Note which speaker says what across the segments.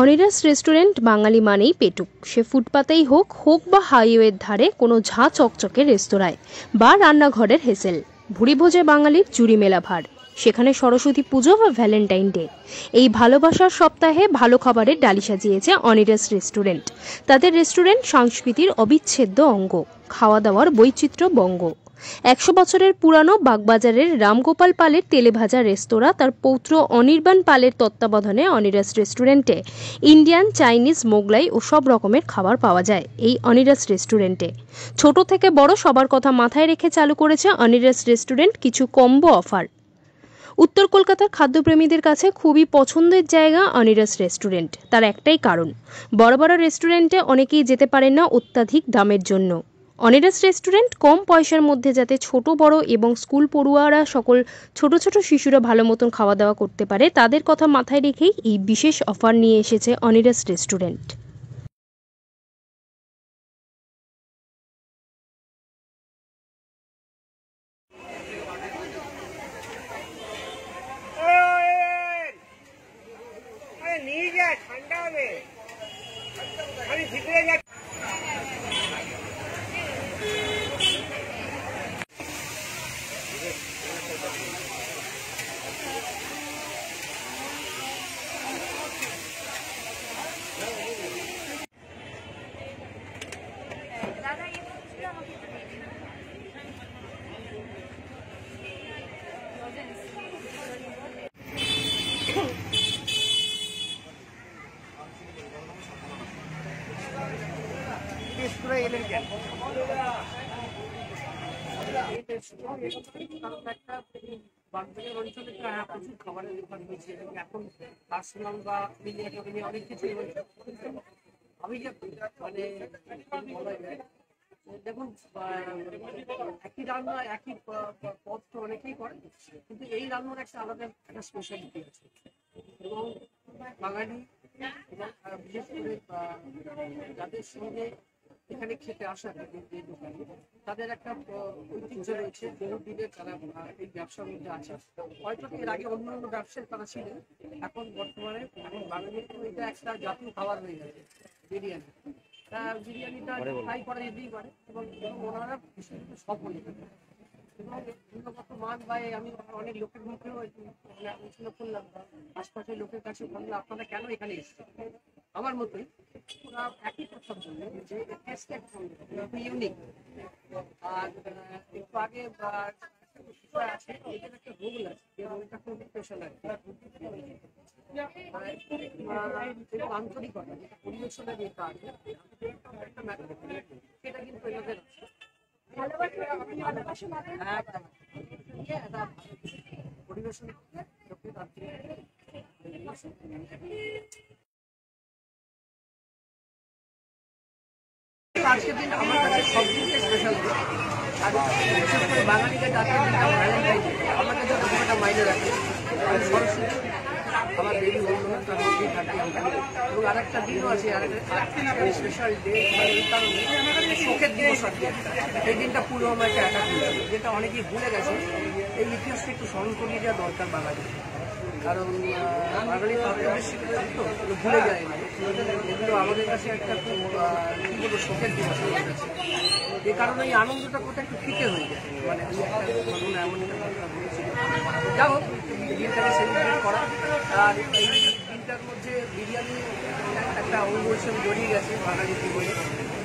Speaker 1: অনিরাস restaurant বাঙালি মানেই পেটুক। সে ফুটপাতেই হোক হোক বা হাইওয়ের ধারে কোনো ঝাঁ চকচকে রেস্তোরাঁয় বা রান্নাঘরের হেসেল, ভুড়ি ভোজে বাঙালির জুড়ি মেলা ভার। সেখানে সরস্বতী পুজো বা ভ্যালেন্টাইন ডে, এই ভালোবাসার সপ্তাহে ভালো খাবারের ডালি সাজিয়েছে অনিরাস রেস্টুরেন্ট। তাদের রেস্টুরেন্ট সংস্কৃতির অবিচ্ছেদ্য অঙ্গ, খাওয়া দাওয়ার বৈচিত্র্য বঙ্গ। ১০০ বছরের পুরানো বাগবাজারের রামগোপাল পালের তেলেভাজা রেস্তোরাঁ তার পৌত্র অনির্বাণ পালের তত্ত্বাবধানে অনিরাস রেস্টুরেন্টে ইন্ডিয়ান, চাইনিজ, মোগলাই ও সব রকমের খাবার পাওয়া যায়। এই অনিরাস রেস্টুরেন্টে ছোট থেকে বড় সবার কথা মাথায় রেখে চালু করেছে অনিরাস রেস্টুরেন্ট কিছু কম্বো অফার। উত্তর কলকাতার খাদ্যপ্রেমীদের কাছে খুবই পছন্দের জায়গা অনিরাস রেস্টুরেন্ট। তার একটাই কারণ, বড় বড় রেস্টুরেন্টে অনেকেই যেতে পারেন না অত্যাধিক দামের জন্য। অনিরাস রেস্টুরেন্ট কম পয়সার মধ্যে যাতে ছোট বড় এবং স্কুল পড়ুয়ারা সকল ছোট ছোট শিশুরা ভালো মতন খাওয়া দাওয়া করতে পারে, তাদের কথা মাথায় রেখেই এই বিশেষ অফার নিয়ে এসেছে অনিরাস রেস্টুরেন্ট।
Speaker 2: ঠান্ডা হবে, আমি ভিতরে যাচ্ছি। বাগবাজার অঞ্চলে প্রচুর খাবারের দোকান হয়েছে এবং এখন পার্সোনাল বা অনেক কিছু আমি যে মানে বলা যায় দেখুন, একই রান্না একই পদ তো অনেকেই করে, কিন্তু এই রান্নার একটা আলাদা একটা স্পেশালিটি আছে এবং বাঙালি এবং বিশেষ করে যাদের সঙ্গে এখানে খেতে আসা যে দোকানে তাদের একটা ঐতিহ্য রয়েছে, বহুদিনের তারা এই ব্যবসার মধ্যে আছে। হয়তো এর আগে অন্য অন্য ব্যবসায় তারা ছিলেন, এখন বর্তমানে এখন বাঙালির এটা একটা জাতীয় খাবার হয়ে গেছে বিরিয়ানি। বিরিয়ানিটা ফ্রাই করা যেতেই পারে এবং ওনারা বিশেষত সফল এবং গুণগত মান বা আমি অনেক লোকের মুখেও আলোচনা করলাম, আশপাশের লোকের কাছে বললাম আপনারা কেন এখানে এসেছেন। আমার মতোই ওরা একই কথা বললেন যে টেস্টটা একটু ইউনিক। আর একটু আগে আছে এটার একটা রোল আছে, যে রোলটা খুব স্পেশাল আছে এবং আন্তরিকতা, যেটা পরিবেশনের যেটা আছে একটা ম্যাটার, সেটা কিন্তু এনাদের আছে। পরিবেশন আজকের দিন আমার কাছে সব দিনকে স্পেশাল, আর বিশেষ করে বাঙালি কাছে আজকের দিনটা ভ্যালেন্টাইন ডে আমার কাছে একটা মাইনে রাখে। আর সরস্বতী আমার দেবী বন্ধু তার মধ্যেই থাকে এবং আর একটা দিনও আছে, আর একটা স্পেশাল ডে এই কারণে শোকের দিবস আর কি। এই দিনটা পুরো আমার একটা অ্যাটাক হয়েছিল, যেটা অনেকেই ভুলে গেছে। এই ইতিহাসটা একটু স্মরণ করিয়ে দেওয়া দরকার বাঙালি, কারণ বাঙালি তাদের তো ভুলে যায় না। এগুলো আমাদের কাছে একটা খুব কী বলবো শোকের দিবস হয়ে গেছে। যে কারণে এই আনন্দটা কোথাও একটু ফিকে হয়ে যায়, মানে একটা এমন যা হোক দিনটাকে সেলিব্রেট করা। আর এই দিনটার মধ্যে বিরিয়ানি একটা অঙ্গ হিসেবে জড়িয়ে গেছে বাঙালি জীবনে।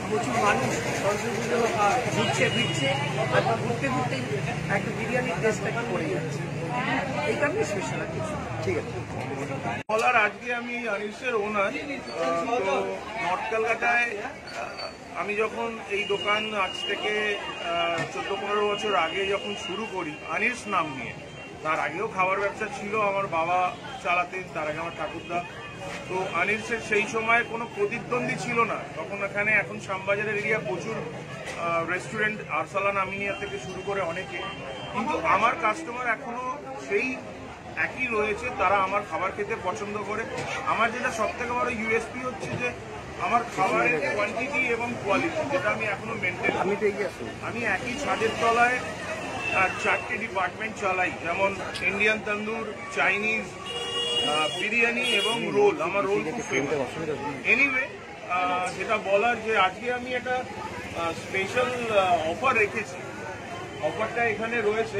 Speaker 2: প্রচুর মানুষ সরস্বতী পুজো ঘুরছে ফিরছে, আর ঘুরতে ঘুরতেই একটা বিরিয়ানির টেস্টটাকে পড়ে যাচ্ছে, এই কারণে স্পেশাল আর কিছু। ঠিক আছে
Speaker 3: বলার, আজকে আমি অনির্সের ওনার। তো নর্থ কলকাতায় আমি যখন এই দোকান আজ থেকে 14-15 বছর আগে যখন শুরু করি অনির্স নাম নিয়ে, তার আগেও খাবার ব্যবসা ছিল, আমার বাবা চালাতেন, তার আগে আমার ঠাকুরদা। তো অনির্সের সেই সময় কোনো প্রতিদ্বন্দ্বী ছিল না তখন এখানে। এখন শ্যামবাজারের এরিয়া প্রচুর রেস্টুরেন্ট, আরসালান আমিনিয়া থেকে শুরু করে অনেকে, কিন্তু আমার কাস্টমার এখনো সেই একই রয়েছে, তারা আমার খাবার খেতে পছন্দ করে। আমার যেটা সব থেকে বড় ইউএসপি হচ্ছে যে আমার খাবারের কোয়ান্টিটি এবং কোয়ালিটি, যেটা আমি এখনো মেনটেন করি। আমি একই ছাদের তলায় 4টে ডিপার্টমেন্ট চালাই, যেমন ইন্ডিয়ান তন্দুর, চাইনিজ, বিরিয়ানি এবং রোল। আমার রোল খুব ফেমাস। এনিওয়ে, যেটা বলার যে আজকে আমি একটা স্পেশাল অফার রেখেছি। অফারটা এখানে রয়েছে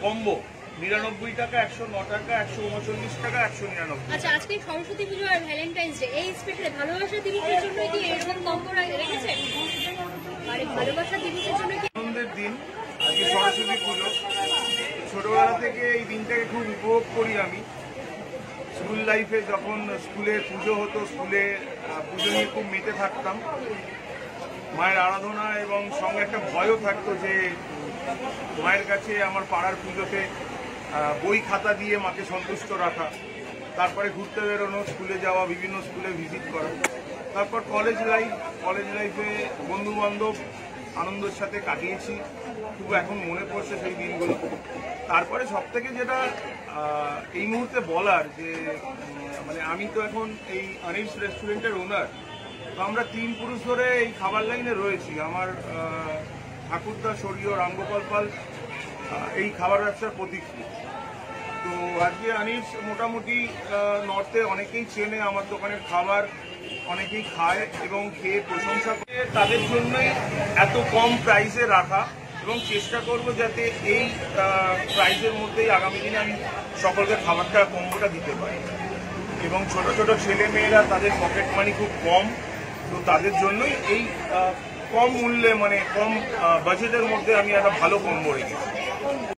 Speaker 3: কম্বো 99 টাকা, 109 টাকা, 139 টাকা, 199।
Speaker 4: আচ্ছা, আজকে সরস্বতী পুজো আর ভ্যালেন্টাইন্স ডে, এই স্পেশাল ভালোবাসা দিবসের জন্য কি এরকম কম্বো রেখেছে? মানে ভালোবাসা দিবসের জন্য কি?
Speaker 3: আনন্দের দিন আজকে সরস্বতী পুজো। ছোটবেলা থেকে এই দিনটাকে খুব উপভোগ করি আমি। স্কুল লাইফে যখন স্কুলে পুজো হতো, স্কুলে পুজো নিয়ে খুব মেতে থাকতাম। মায়ের আরাধনা এবং সঙ্গে একটা ভয়ও থাকতো যে মায়ের কাছে আমার পাড়ার পুজোতে বই খাতা দিয়ে মাকে সন্তুষ্ট রাখা, তারপরে ঘুরতে বেরোনো, স্কুলে যাওয়া, বিভিন্ন স্কুলে ভিজিট করা। তারপর কলেজ লাইফে বন্ধু বান্ধব আনন্দের সাথে কাটিয়েছি, খুব এখন মনে পড়ছে সেই দিনগুলো। তারপরে সব থেকে যেটা এই মুহূর্তে বলার যে মানে আমি তো এখন এই অনিস রেস্টুরেন্টের ওনার। তো আমরা 3 পুরুষ ধরে এই খাবার লাইনে রয়েছি। আমার ঠাকুরদা স্বর্গীয় রামগোপাল পাল এই খাবার ব্যবসার প্রতীক। তো আজকে অনিস মোটামুটি নর্থে অনেকেই চেনে আমার দোকানের খাবার, অনেকেই খায় এবং খেয়ে প্রশংসা করে। তাদের জন্যই এত কম প্রাইসে রাখা এবং চেষ্টা করব যাতে এই প্রাইসের মধ্যেই আগামী দিনে আমি সকলকে খাবারটা কম্বোটা দিতে পারি। এবং ছোট ছোট ছেলে মেয়েরা তাদের পকেট মানি খুব কম, তো তাদের জন্যই এই কম মূল্যে মানে কম বাজেটের মধ্যে আমি একটা ভালো কম্বো রেখেছি।